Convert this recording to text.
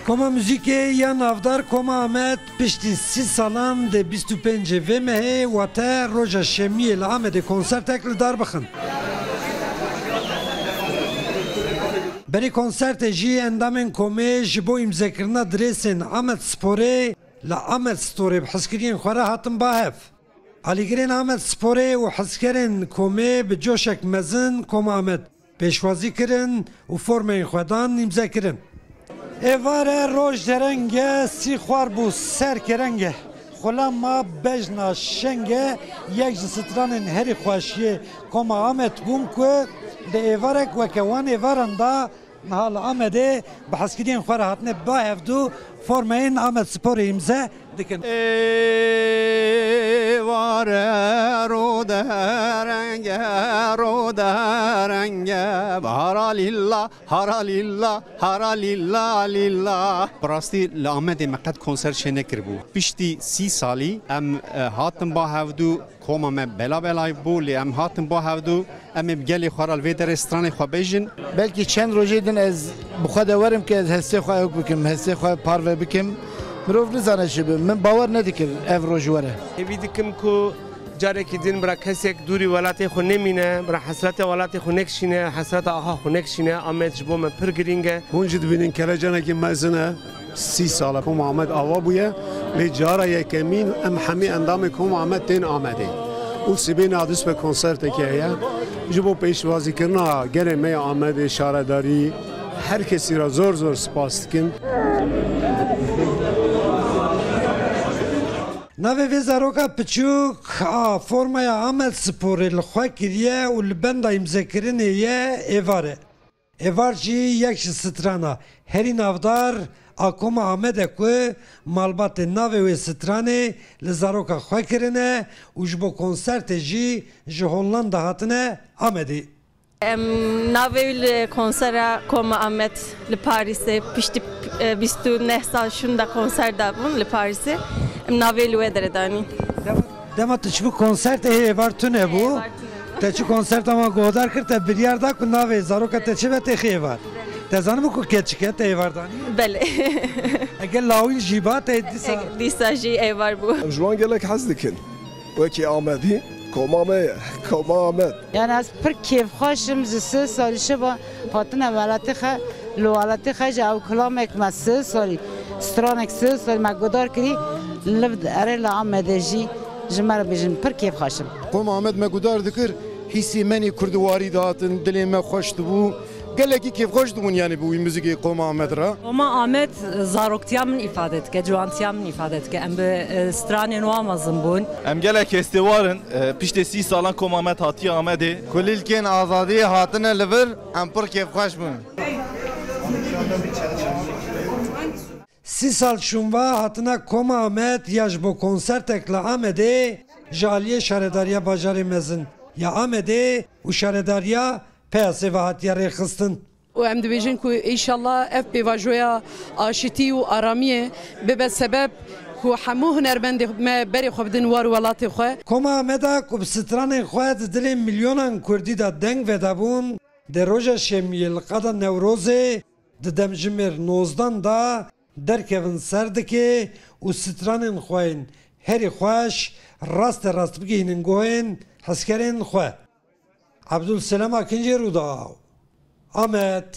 Koma müziğe ya navdar Koma Ahmet pişti 30 salan de 25 ve mehe vate roja şemiye li Amedê konsertek li Darbixin. Berê konsertê jî endamên komê ji bo îmzekirina dirêsên Amed Sporê li Amed Storê bi hezkiriyên xwe re hatin bahev. Alîgirên Amed Sporê û hezkerên komê bi coşek mezin Koma Ahmet pêşwazî kirin û formeyên xwe dan îmzekirin. Evare roj derenge si xwar bû serkerenge. Xulama bejna şenge yek ji stranên herî xweşiyê Koma Ahmet bûn ku di êvarek weke wan êvaran da niha li Amedê bi hezkiriyên xwe re hatine bahevdû formeyên Amed Sporê îmze dikin. Evare ro derenge ro derenge haralillah haralillah haralillah lillah. Rastî li Amedê me qet konser şê nekiribû. Piştî 30 salî em hatin bahevdû Koma me bela belayê bû lê em hatin bahevdû em ê bi gelê xwe re li vê derê stranê xwe bêjin. Belkî çend rojê din ez bi xwe de werim ki ez hestê xwe ew bikim, hestê xwe parve bikim. Mirov nizane şi bi min bawer nedikir ev roj were. Hêvî dikim ku carekî din bira kesek dûrî welatê xwe nemîne, bira hesretê welatê xwe nekişîne, hesreta aha xwe nekişîne, Amed ji bo me pir giring e. Hûn jî dibînin kelecenekî mezin e 30 sala Koma Ahmet ava bûye lê cara yekemîn em hemî endamê Koma Ahmet tên Amedê. û sibêna dîst be konsertekê heye ji bo pêşwazîkirina gelê me ya Amedê şaredarî her kesî ra zor zor spas dikin. Navê vê zaroka piçûk a formaya Amed Sporê li xwe kiriye û li benda îmzekirinê ye êvar e. Êvar jî yek ji strana herî navdar a Koma Amedê ku malbatên navê wê stranê li zaroka xwe kirine û ji bo konsertê jî ji Hollanda hatine Amedê. Navê li konsera Koma Ahmet li Parîsê piştî 29 sal şunda konser dabûn li Parîsê. Em navê li wê derê danîn. Dema tu çi bu konsertê hê êvar tune bû. Te çi konserta me guhdar kir te biryar da ku navê zaroka te çi ve te xê êvar. Te zanî ku keçik e te êvar danî? Belê. Eger lawîn jî ba te dîsa. Dîsa jî êvar bû. Em ji wan gelek hez dikin. Wekî Amedî Koma me ye Koma Ahmet. Yani ez pir kêfxweşim ji 3 salî şiva hatine welatê xwe li welatê xwe ji ew kilamek me 3 salî stranek 3 salî me guhdar kirî li erê li Amedê jî ji me re bêjin pir kêfxweşim. Koma Ahmet me gudar dikir hîsî menî kurdiwarî datin dilê me xweş dibû. Gelekî kêfxweş dibûn yani bu müzikê Koma Ahmet ra. Koma Ahmet zaroktiya min îfade dike, ciwantiya min îfade dike. Em bi stranên wan mezin bûn. Em gelek hestê warin piştî 30 salan Koma Ahmet hatiye Amedê. Kulîlkên azadiyê hatine li vir em pir kêfxweş bûn. 30 sal şûnva hatina Koma Ahmet ya ji bo konsertek li Amedê ji aliyê şaredariya bajarê mezin ya Amedê û şaredariya peyasê ve hatiye rêxistin. û em dibêjin ku înşallah ev pêvajoya aşîtî û aramiyê bibe sebeb ku hemû hunermendê me berê xwe bidin war welatê xwe. Koma Ahmeda ku bi stranên xwe di dilên milyonan Kurdî da deng vedebûn di roja şemiyê li qada Newrozê di demjimêr 19 da derkevin ser dike û stranên xwe yên herî xweş rastê rast bigihînin guhên hezkerên xwe. Abdulselam Akincê Rûda Amed.